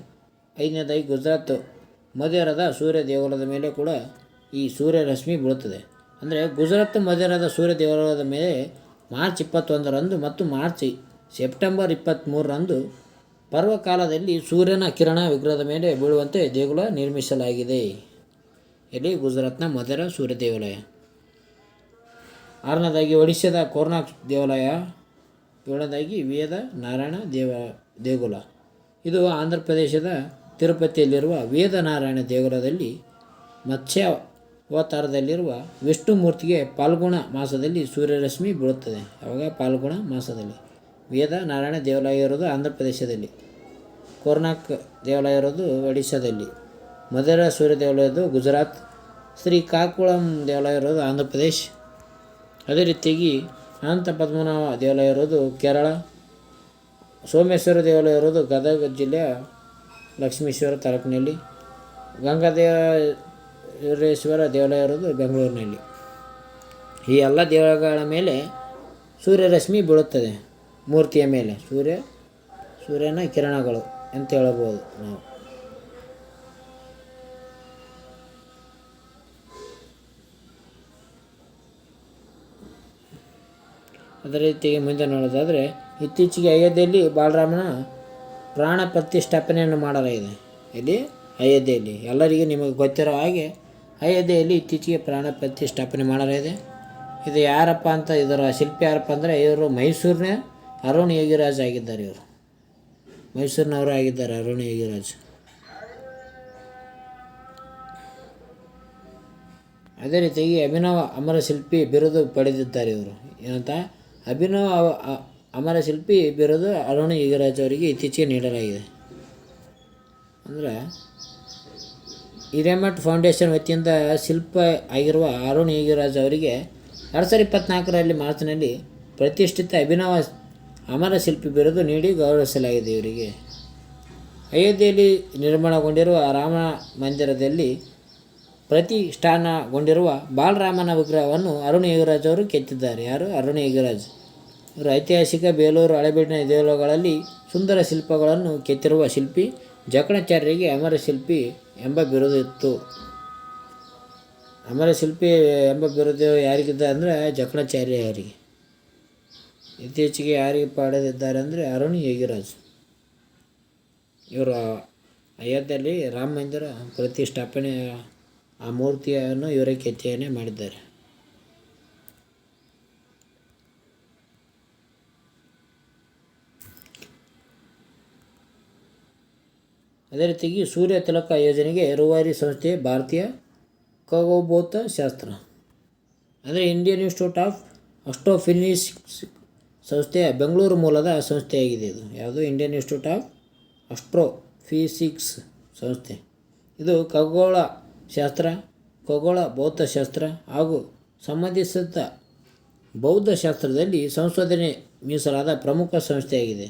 ಐದನೇದಾಗಿ ಗುಜರಾತ್ ಮಧುರದ ಸೂರ್ಯ ದೇವಾಲಯದ ಮೇಲೆ ಕೂಡ ಈ ಸೂರ್ಯರಶ್ಮಿ ಬೀಳುತ್ತದೆ. ಅಂದರೆ ಗುಜರಾತ್ ಮಧುರದ ಸೂರ್ಯ ದೇವಾಲಯದ ಮೇಲೆ ಮಾರ್ಚ್ 21ರಂದು ಮತ್ತು ಸೆಪ್ಟೆಂಬರ್ 23ರಂದು ಪರ್ವಕಾಲದಲ್ಲಿ ಸೂರ್ಯನ ಕಿರಣ ವಿಗ್ರಹದ ಮೇಲೆ ಬೀಳುವಂತೆ ದೇಗುಲ ನಿರ್ಮಿಸಲಾಗಿದೆ. ಇಲ್ಲಿ ಗುಜರಾತ್ನ ಮಧುರ ಸೂರ್ಯ ದೇವಾಲಯ. ಆರನೇದಾಗಿ ಒಡಿಶಾದ ಕೋರ್ನಾಕ್ ದೇವಾಲಯ. ಏಳನೇದಾಗಿ ವೇದ ನಾರಾಯಣ ದೇಗುಲ. ಇದು ಆಂಧ್ರ ಪ್ರದೇಶದ ತಿರುಪತಿಯಲ್ಲಿರುವ ವೇದನಾರಾಯಣ ದೇಗುಲದಲ್ಲಿ ಮತ್ಸ್ಯ ಅವತಾರದಲ್ಲಿರುವ ವಿಷ್ಣು ಮೂರ್ತಿಗೆ ಪಾಲ್ಗುಣ ಮಾಸದಲ್ಲಿ ಸೂರ್ಯರಶ್ಮಿ ಬೀಳುತ್ತದೆ. ಆವಾಗ ಪಾಲ್ಗುಣ ಮಾಸದಲ್ಲಿ. ವೇದ ನಾರಾಯಣ ದೇವಾಲಯ ಇರೋದು ಆಂಧ್ರ ಪ್ರದೇಶದಲ್ಲಿ, ಕೋರ್ನಾಕ್ ದೇವಾಲಯ ಇರೋದು ಒಡಿಶಾದಲ್ಲಿ, ಮಧುರ ಸೂರ್ಯ ದೇವಾಲಯದು ಗುಜರಾತ್, ಶ್ರೀ ಕಾಕುಳಂ ದೇವಾಲಯ ಇರೋದು ಆಂಧ್ರ ಪ್ರದೇಶ್. ಅದೇ ರೀತಿಯಾಗಿ ಅನಂತ ಪದ್ಮನಾಭ ದೇವಾಲಯ ಇರೋದು ಕೇರಳ, ಸೋಮೇಶ್ವರ ದೇವಾಲಯ ಇರೋದು ಗದಗ ಜಿಲ್ಲೆಯ ಲಕ್ಷ್ಮೀಶ್ವರ ತಾಲೂಕಿನಲ್ಲಿ, ಗಂಗಾಧರೇಶ್ವರ ದೇವಾಲಯ ಇರೋದು ಬೆಂಗಳೂರಿನಲ್ಲಿ. ಈ ಎಲ್ಲ ದೇವಾಲಯಗಳ ಮೇಲೆ ಸೂರ್ಯರಶ್ಮಿ ಬೀಳುತ್ತದೆ. ಮೂರ್ತಿಯ ಮೇಲೆ ಸೂರ್ಯನ ಕಿರಣಗಳು ಅಂತ ಹೇಳಬಹುದು ನಾವು. ಅದೇ ರೀತಿಯಾಗಿ ಮುಂದೆ ನೋಡೋದಾದರೆ, ಇತ್ತೀಚೆಗೆ ಅಯೋಧ್ಯೆಯಲ್ಲಿ ಬಾಲರಾಮನ ಪ್ರಾಣ ಪ್ರತಿಷ್ಠಾಪನೆಯನ್ನು ಮಾಡಲಾಗಿದೆ. ಇಲ್ಲಿ ಅಯೋಧ್ಯೆಯಲ್ಲಿ ಎಲ್ಲರಿಗೂ ನಿಮಗೆ ಗೊತ್ತಿರೋ ಹಾಗೆ ಅಯೋಧ್ಯೆಯಲ್ಲಿ ಇತ್ತೀಚೆಗೆ ಪ್ರಾಣ ಪ್ರತಿಷ್ಠಾಪನೆ ಮಾಡಲಾಗಿದೆ. ಇದು ಯಾರಪ್ಪ ಅಂತ, ಇದರ ಶಿಲ್ಪಿ ಯಾರಪ್ಪ ಅಂದರೆ ಇವರು ಮೈಸೂರಿನ ಅರುಣ್ ಯೋಗಿರಾಜ್ ಆಗಿದ್ದಾರೆ. ಇವರು ಮೈಸೂರಿನವರು ಆಗಿದ್ದಾರೆ, ಅರುಣ್ ಯೋಗಿರಾಜ್. ಅದೇ ರೀತಿಯಾಗಿ ಅಭಿನವ ಅಮರಶಿಲ್ಪಿ ಬಿರುದು ಪಡೆದಿದ್ದಾರೆ. ಇವರು ಏನಂತ ಅಭಿನವ ಅಮರಶಿಲ್ಪಿ ಬಿರುದು ಅರುಣ್ ಯೋಗಿರಾಜ್ ಅವರಿಗೆ ಇತ್ತೀಚೆಗೆ ನೀಡಲಾಗಿದೆ. ಅಂದರೆ ಹಿರೇಮಠ್ ಫೌಂಡೇಶನ್ ವತಿಯಿಂದ ಶಿಲ್ಪ ಆಗಿರುವ ಅರುಣ್ ಯೋಗಿರಾಜ್ ಅವರಿಗೆ 2024ರಲ್ಲಿ ಮಾರ್ಚ್ನಲ್ಲಿ ಪ್ರತಿಷ್ಠಿತ ಅಭಿನವ ಅಮರಶಿಲ್ಪಿ ಬಿರುದು ನೀಡಿ ಗೌರವಿಸಲಾಗಿದೆ. ಇವರಿಗೆ ಅಯೋಧ್ಯೆಯಲ್ಲಿ ನಿರ್ಮಾಣಗೊಂಡಿರುವ ರಾಮ ಮಂದಿರದಲ್ಲಿ ಪ್ರತಿಷ್ಠಾನಗೊಂಡಿರುವ ಬಾಲರಾಮನ ವಿಗ್ರಹವನ್ನು ಅರುಣ್ ಯೋಗಿರಾಜ್ ಅವರು ಕೆತ್ತಿದ್ದಾರೆ. ಯಾರು? ಅರುಣ್ ಯೋಗಿರಾಜ್. ಇವರು ಐತಿಹಾಸಿಕ ಬೇಲೂರು ಹಳೆಬೀಡಿನ ದೇವಾಲಯಗಳಲ್ಲಿ ಸುಂದರ ಶಿಲ್ಪಗಳನ್ನು ಕೆತ್ತಿರುವ ಶಿಲ್ಪಿ. ಜಕಣಾಚಾರ್ಯರಿಗೆ ಅಮರಶಿಲ್ಪಿ ಎಂಬ ಬಿರುದು ಇತ್ತು. ಅಮರಶಿಲ್ಪಿ ಎಂಬ ಬಿರುದು ಯಾರಿಗಿದ್ದ ಅಂದರೆ ಜಕಣಾಚಾರ್ಯ ಅವರಿಗೆ. ಇತ್ತೀಚೆಗೆ ಯಾರಿಗೆ ಪಡೆದಿದ್ದಾರೆ ಅಂದರೆ ಅರುಣ್ ಯೋಗಿರಾಜ್. ಇವರು ಅಯೋಧ್ಯೆಯಲ್ಲಿ ರಾಮ ಮಂದಿರ ಪ್ರತಿಷ್ಠಾಪನೆ ಆ ಮೂರ್ತಿಯನ್ನು ಇವರೇ ಕೆತ್ತನೆ ಮಾಡಿದ್ದಾರೆ. ಅದೇ ರೀತಿಯಾಗಿ ಸೂರ್ಯ ತಿಲಕ ಯೋಜನೆಗೆ ರೂವಾರಿ ಸಂಸ್ಥೆ ಭಾರತೀಯ ಖಗೋಳಭೌತ ಶಾಸ್ತ್ರ ಅಂದರೆ ಇಂಡಿಯನ್ ಇನ್ಸ್ಟಿಟ್ಯೂಟ್ ಆಫ್ ಆಸ್ಟ್ರೋಫಿಸಿಕ್ಸ್ ಸಂಸ್ಥೆಯ ಬೆಂಗಳೂರು ಮೂಲದ ಸಂಸ್ಥೆಯಾಗಿದೆ. ಇದು ಯಾವುದು? ಇಂಡಿಯನ್ ಇನ್ಸ್ಟಿಟ್ಯೂಟ್ ಆಫ್ ಆಸ್ಟ್ರೋಫಿಸಿಕ್ಸ್ ಸಂಸ್ಥೆ. ಇದು ಖಗೋಳ ಶಾಸ್ತ್ರ, ಖಗೋಳ ಭೌತಶಾಸ್ತ್ರ ಹಾಗೂ ಸಂಬಂಧಿಸಿದ ಬೌದ್ಧಶಾಸ್ತ್ರದಲ್ಲಿ ಸಂಶೋಧನೆ ಮೀಸಲಾದ ಪ್ರಮುಖ ಸಂಸ್ಥೆಯಾಗಿದೆ.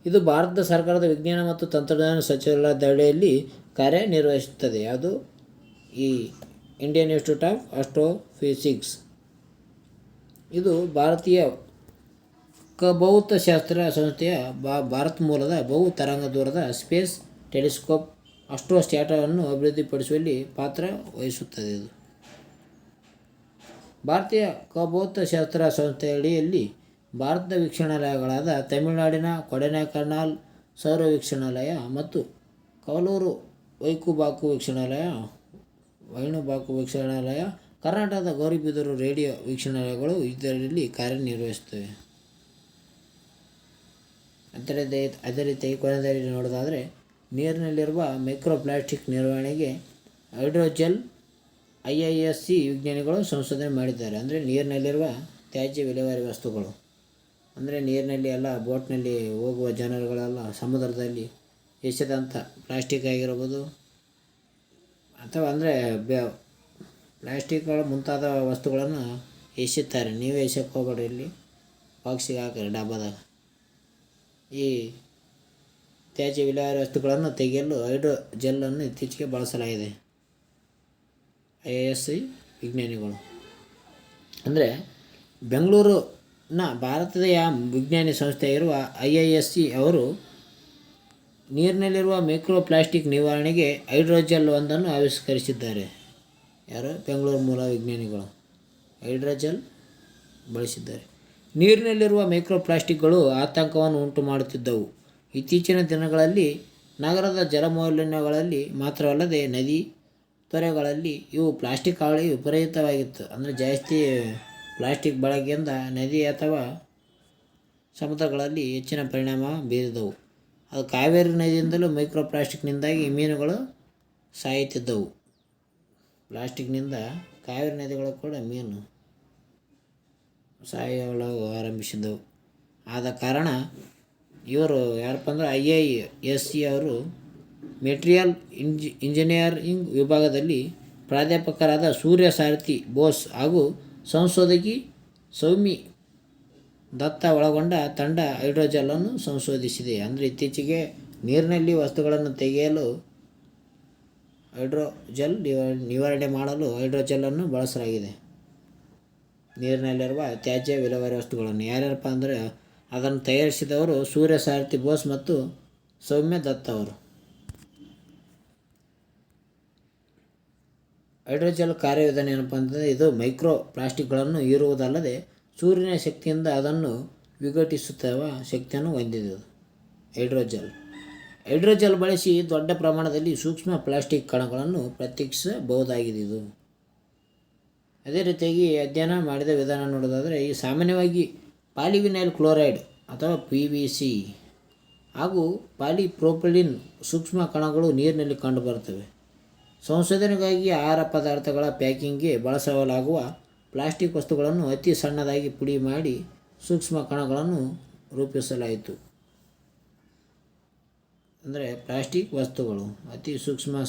ಇದು ಭಾರತ ಸರ್ಕಾರದ ವಿಜ್ಞಾನ ಮತ್ತು ತಂತ್ರಜ್ಞಾನ ಸಚಿವಾಲಯದ ಅಡಿಯಲ್ಲಿ ಕಾರ್ಯನಿರ್ವಹಿಸುತ್ತದೆ. ಯಾವುದು? ಈ ಇಂಡಿಯನ್ ಇನ್ಸ್ಟಿಟ್ಯೂಟ್ ಆಫ್ ಆಸ್ಟ್ರೋಫಿಸಿಕ್ಸ್. ಇದು ಭಾರತೀಯ ಖಗೋಳಭೌತಶಾಸ್ತ್ರ ಸಂಸ್ಥೆಯ ಭಾರತ ಮೂಲದ ಬಹು ತರಂಗ ದೂರದ ಸ್ಪೇಸ್ ಟೆಲಿಸ್ಕೋಪ್ ಆಸ್ಟ್ರೋಸ್ಟ್ಯಾಟವನ್ನು ಅಭಿವೃದ್ಧಿಪಡಿಸುವಲ್ಲಿ ಪಾತ್ರ ವಹಿಸುತ್ತದೆ. ಇದು ಭಾರತೀಯ ಖಗೋಳಭೌತಶಾಸ್ತ್ರ ಸಂಸ್ಥೆಯ ಅಡಿಯಲ್ಲಿ ಭಾರತದ ವೀಕ್ಷಣಾಲಯಗಳಾದ ತಮಿಳುನಾಡಿನ ಕೊಡೈಕೆನಾಲ್ ಸೌರ ವೀಕ್ಷಣಾಲಯ ಮತ್ತು ಕವಲೂರು ವೈಣುಬಾಕು ವೀಕ್ಷಣಾಲಯ, ಕರ್ನಾಟಕದ ಗೌರಿಬಿದೂರು ರೇಡಿಯೋ ವೀಕ್ಷಣಾಲಯಗಳು ಇದರಲ್ಲಿ ಕಾರ್ಯನಿರ್ವಹಿಸುತ್ತವೆ. ಅದೇ ರೀತಿಯಾಗಿ ಕೊನೆಯದಾಗಿ ನೋಡೋದಾದರೆ, ನೀರಿನಲ್ಲಿರುವ ಮೈಕ್ರೋಪ್ಲಾಸ್ಟಿಕ್ ನಿರ್ವಹಣೆಗೆ ಹೈಡ್ರೋಜೆಲ್ IISc ವಿಜ್ಞಾನಿಗಳು ಸಂಶೋಧನೆ ಮಾಡಿದ್ದಾರೆ. ಅಂದರೆ ನೀರಿನಲ್ಲಿರುವ ತ್ಯಾಜ್ಯ ವಿಲೇವಾರಿ ವಸ್ತುಗಳು, ಅಂದರೆ ನೀರಿನಲ್ಲಿ ಎಲ್ಲ ಬೋಟ್ನಲ್ಲಿ ಹೋಗುವ ಜನರುಗಳೆಲ್ಲ ಸಮುದ್ರದಲ್ಲಿ ಎಸೆದಂಥ ಪ್ಲಾಸ್ಟಿಕ್ ಆಗಿರ್ಬೋದು, ಅಥವಾ ಅಂದರೆ ಪ್ಲಾಸ್ಟಿಕ್ಗಳು ಮುಂತಾದ ವಸ್ತುಗಳನ್ನು ಎಸೆಯುತ್ತಾರೆ. ನೀವು ಎಸೆಯೋಕ್ಕೆ ಹೋಗ್ಬೇಡ್ರಿ, ಇಲ್ಲಿ ಬಾಕ್ಸಿಗೆ ಹಾಕಿರಿ ಡಬ್ಬದಾಗ. ಈ ತ್ಯಾಜ್ಯ ವಿಲೇವಾರಿ ವಸ್ತುಗಳನ್ನು ತೆಗೆಯಲು ಹೈಡ್ರೋ ಜೆಲ್ಲನ್ನು ಇತ್ತೀಚೆಗೆ ಬಳಸಲಾಗಿದೆ. IISc ವಿಜ್ಞಾನಿಗಳು ಅಂದರೆ ಬೆಂಗಳೂರಿನ ಭಾರತದ ವಿಜ್ಞಾನಿ ಸಂಸ್ಥೆಯಾಗಿರುವ IISc ಅವರು ನೀರಿನಲ್ಲಿರುವ ಮೈಕ್ರೋ ಪ್ಲಾಸ್ಟಿಕ್ ನಿವಾರಣೆಗೆ ಹೈಡ್ರೋಜೆಲ್ ಒಂದನ್ನು ಆವಿಷ್ಕರಿಸಿದ್ದಾರೆ. ಯಾರು? ಬೆಂಗಳೂರು ಮೂಲ ವಿಜ್ಞಾನಿಗಳು ಹೈಡ್ರೋಜೆಲ್ ಬಳಸಿದ್ದಾರೆ. ನೀರಿನಲ್ಲಿರುವ ಮೈಕ್ರೋ ಪ್ಲಾಸ್ಟಿಕ್ಗಳು ಆತಂಕವನ್ನು ಉಂಟು ಮಾಡುತ್ತಿದ್ದವು. ಇತ್ತೀಚಿನ ದಿನಗಳಲ್ಲಿ ನಗರದ ಜಲಮೌಲ್ಯಗಳಲ್ಲಿ ಮಾತ್ರವಲ್ಲದೆ ನದಿ ತೊರೆಗಳಲ್ಲಿ ಇವು ಪ್ಲಾಸ್ಟಿಕ್ ಹಾವಳಿ ವಿಪರೀತವಾಗಿತ್ತು. ಅಂದರೆ ಜಾಸ್ತಿ ಪ್ಲಾಸ್ಟಿಕ್ ಬಳಕೆಯಿಂದ ನದಿ ಅಥವಾ ಸಮುದ್ರಗಳಲ್ಲಿ ಹೆಚ್ಚಿನ ಪರಿಣಾಮ ಬೀರಿದವು. ಅದು ಕಾವೇರಿ ನದಿಯಿಂದಲೂ ಮೈಕ್ರೋ ಪ್ಲಾಸ್ಟಿಕ್ನಿಂದಾಗಿ ಮೀನುಗಳು ಸಾಯುತ್ತಿದ್ದವು. ಪ್ಲಾಸ್ಟಿಕ್ನಿಂದ ಕಾವೇರಿ ನದಿಗಳು ಕೂಡ ಮೀನು ಸಾಯಲು ಆರಂಭಿಸಿದ್ದವು. ಆದ ಕಾರಣ ಇವರು ಯಾರಪ್ಪ ಅಂದ್ರೆ IISc ಅವರು ಮೆಟೀರಿಯಲ್ ಇಂಜಿನಿಯರಿಂಗ್ ವಿಭಾಗದಲ್ಲಿ ಪ್ರಾಧ್ಯಾಪಕರಾದ ಸೂರ್ಯ ಸಾರಥಿ ಬೋಸ್ ಹಾಗೂ ಸಂಶೋಧಕಿ ಸೌಮಿ ದತ್ತ ಒಳಗೊಂಡ ತಂಡ ಹೈಡ್ರೋಜೆಲ್ಲನ್ನು ಸಂಶೋಧಿಸಿದೆ. ಅಂದರೆ ಇತ್ತೀಚೆಗೆ ನೀರಿನಲ್ಲಿ ವಸ್ತುಗಳನ್ನು ತೆಗೆಯಲು ಹೈಡ್ರೋಜೆಲ್ ನಿವಾರಣೆ ಮಾಡಲು ಹೈಡ್ರೋಜೆಲ್ಲನ್ನು ಬಳಸಲಾಗಿದೆ. ನೀರಿನಲ್ಲಿರುವ ತ್ಯಾಜ್ಯ ವಿಲೇವಾರಿ ವಸ್ತುಗಳನ್ನು ಯಾರ್ಯಾರಪ್ಪ ಅಂದರೆ ಅದನ್ನು ತಯಾರಿಸಿದವರು ಸೂರ್ಯ ಸಾರಥಿ ಬೋಸ್ ಮತ್ತು ಸೌಮ್ಯ ದತ್ತ ಅವರು. ಹೈಡ್ರೋಜೆಲ್ ಕಾರ್ಯವಿಧಾನ ಏನಪ್ಪ ಅಂತಂದರೆ ಇದು ಮೈಕ್ರೋ ಪ್ಲಾಸ್ಟಿಕ್ಗಳನ್ನು ಹೀರುವುದಲ್ಲದೆ ಸೂರ್ಯನ ಶಕ್ತಿಯಿಂದ ಅದನ್ನು ವಿಘಟಿಸುತ್ತವ ಶಕ್ತಿಯನ್ನು ಹೊಂದಿದೆ. ಹೈಡ್ರೋಜೆಲ್ ಬಳಸಿ ದೊಡ್ಡ ಪ್ರಮಾಣದಲ್ಲಿ ಸೂಕ್ಷ್ಮ ಪ್ಲಾಸ್ಟಿಕ್ ಕಣಗಳನ್ನು ಪ್ರತ್ಯೇಕಿಸಬಹುದಾಗಿದೆ. ಇದು ಅದೇ ರೀತಿಯಾಗಿ ಅಧ್ಯಯನ ಮಾಡಿದ ವಿಧಾನ ನೋಡೋದಾದರೆ ಈ ಸಾಮಾನ್ಯವಾಗಿ ಪಾಲಿವಿನೈಲ್ ಕ್ಲೋರೈಡ್ ಅಥವಾ PVC ಹಾಗೂ ಪಾಲಿಪ್ರೋಪಿಲಿನ್ ಸೂಕ್ಷ್ಮ ಕಣಗಳು ನೀರಿನಲ್ಲಿ ಕಂಡುಬರುತ್ತವೆ. ಸಂಶೋಧನೆಗಾಗಿ ಆಹಾರ ಪದಾರ್ಥಗಳ ಪ್ಯಾಕಿಂಗ್ಗೆ ಬಳಸಲಾಗುವ ಪ್ಲಾಸ್ಟಿಕ್ ವಸ್ತುಗಳನ್ನು ಅತಿ ಸಣ್ಣದಾಗಿ ಪುಡಿ ಮಾಡಿ ಸೂಕ್ಷ್ಮ ಕಣಗಳನ್ನು ರೂಪಿಸಲಾಯಿತು. ಅಂದರೆ ಪ್ಲಾಸ್ಟಿಕ್ ವಸ್ತುಗಳು ಅತಿ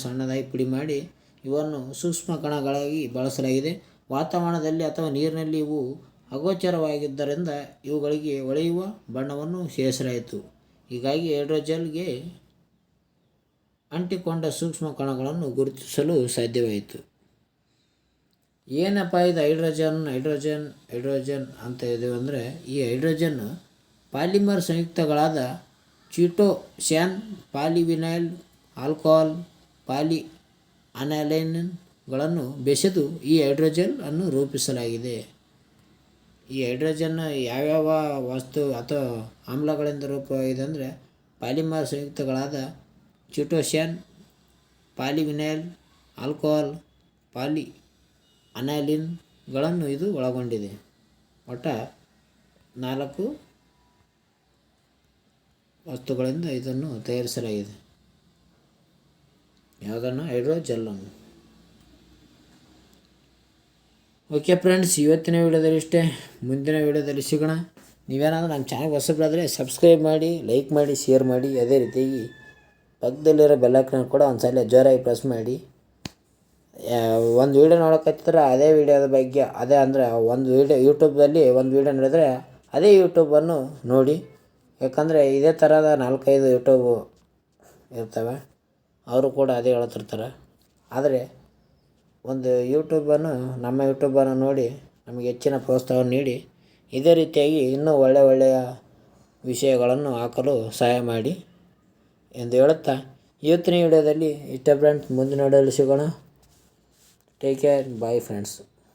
ಸಣ್ಣದಾಗಿ ಪುಡಿ ಮಾಡಿ ಇವನ್ನು ಸೂಕ್ಷ್ಮ ಕಣಗಳಾಗಿ ಬಳಸಲಾಗಿದೆ. ವಾತಾವರಣದಲ್ಲಿ ಅಥವಾ ನೀರಿನಲ್ಲಿ ಇವು ಅಗೋಚರವಾಗಿದ್ದರಿಂದ ಇವುಗಳಿಗೆ ಹೊಳೆಯುವ ಬಣ್ಣವನ್ನು ಸೇರಿಸಲಾಯಿತು. ಹೀಗಾಗಿ ಹೈಡ್ರೋಜೆಲ್ಗೆ ಅಂಟಿಕೊಂಡ ಸೂಕ್ಷ್ಮ ಕಣಗಳನ್ನು ಗುರುತಿಸಲು ಸಾಧ್ಯವಾಯಿತು. ಏನಪ್ಪ ಇದು ಹೈಡ್ರೋಜನ್ ಅಂತ ಇದೀವಿ ಅಂದರೆ ಈ ಹೈಡ್ರೋಜನ್ ಪಾಲಿಮರ್ ಸಂಯುಕ್ತಗಳಾದ ಚಿಟೋಸ್ಯಾನ್, ಪಾಲಿವಿನೈಲ್ ಆಲ್ಕೋಹಾಲ್, ಪಾಲಿಅನಾಲೈನ್ಗಳನ್ನು ಬೆಸೆದು ಈ ಹೈಡ್ರೋಜೆಲ್ ಅನ್ನು ರೂಪಿಸಲಾಗಿದೆ. ಈ ಹೈಡ್ರೋಜನ್ ಯಾವ್ಯಾವ ವಸ್ತು ಅಥವಾ ಆಮ್ಲಗಳಿಂದ ರೂಪವಾಗಿದೆ ಅಂದರೆ ಪಾಲಿಮರ್ ಸಂಯುಕ್ತಗಳಾದ ಚಿಟೋಸ್ಯಾನ್, ಪಾಲಿವಿನೈಲ್ ಆಲ್ಕೋಹಾಲ್, ಪಾಲಿಅನಾಲಿನ್ಗಳನ್ನು ಇದು ಒಳಗೊಂಡಿದೆ. ಒಟ್ಟು 4 ವಸ್ತುಗಳಿಂದ ಇದನ್ನು ತಯಾರಿಸಲಾಗಿದೆ. ಯಾವುದನ್ನು? ಹೈಡ್ರೋಜೆಲ್ಲನ್ನು. ಓಕೆ ಫ್ರೆಂಡ್ಸ್, ಇವತ್ತಿನ ವಿಡಿಯೋದಲ್ಲಿ ಇಷ್ಟೇ. ಮುಂದಿನ ವಿಡಿಯೋದಲ್ಲಿ ಸಿಗೋಣ. ನೀವೇನಾದರೂ ನಮ್ಮ ಚಾನಲ್ಗೆ ಹೊಸಬರಾದರೆ ಸಬ್ಸ್ಕ್ರೈಬ್ ಮಾಡಿ, ಲೈಕ್ ಮಾಡಿ, ಶೇರ್ ಮಾಡಿ. ಅದೇ ರೀತಿಯಾಗಿ ಪಕ್ಕದಲ್ಲಿರೋ ಬೆಲ್ಲೈಕನ್ ಕೂಡ ಒಂದು ಸಲ ಜೋರಾಗಿ ಪ್ರೆಸ್ ಮಾಡಿ. ಒಂದು ವೀಡಿಯೋ ನೋಡೋಕತ್ತಿದ್ರೆ ಅದೇ ವಿಡಿಯೋದ ಬಗ್ಗೆ ಅಂದರೆ ಒಂದು ವೀಡಿಯೋ ಯೂಟ್ಯೂಬಲ್ಲಿ ಒಂದು ವೀಡಿಯೋ ನೋಡಿದರೆ ಅದೇ ಯೂಟ್ಯೂಬನ್ನು ನೋಡಿ. ಯಾಕಂದರೆ ಇದೇ ಥರದ 4-5 ಯೂಟ್ಯೂಬು ಇರ್ತವೆ, ಅವರು ಕೂಡ ಅದೇ ಹೇಳ್ತಿರ್ತಾರೆ. ಆದರೆ ಒಂದು ನಮ್ಮ ಯೂಟ್ಯೂಬನ್ನು ನೋಡಿ ನಮಗೆ ಹೆಚ್ಚಿನ ಪ್ರೋತ್ಸಾಹವನ್ನು ನೀಡಿ ಇದೇ ರೀತಿಯಾಗಿ ಇನ್ನೂ ಒಳ್ಳೆಯ ವಿಷಯಗಳನ್ನು ಹಾಕಲು ಸಹಾಯ ಮಾಡಿ ಎಂದು ಹೇಳುತ್ತಾ ಇವತ್ತಿನ ವಿಡಿಯೋದಲ್ಲಿ ಇಷ್ಟ ಫ್ರೆಂಡ್ಸ್. ಮುಂದಿನ ವಿಡಿಯೋದಲ್ಲಿ ಸಿಗೋಣ. Take care. Bye friends.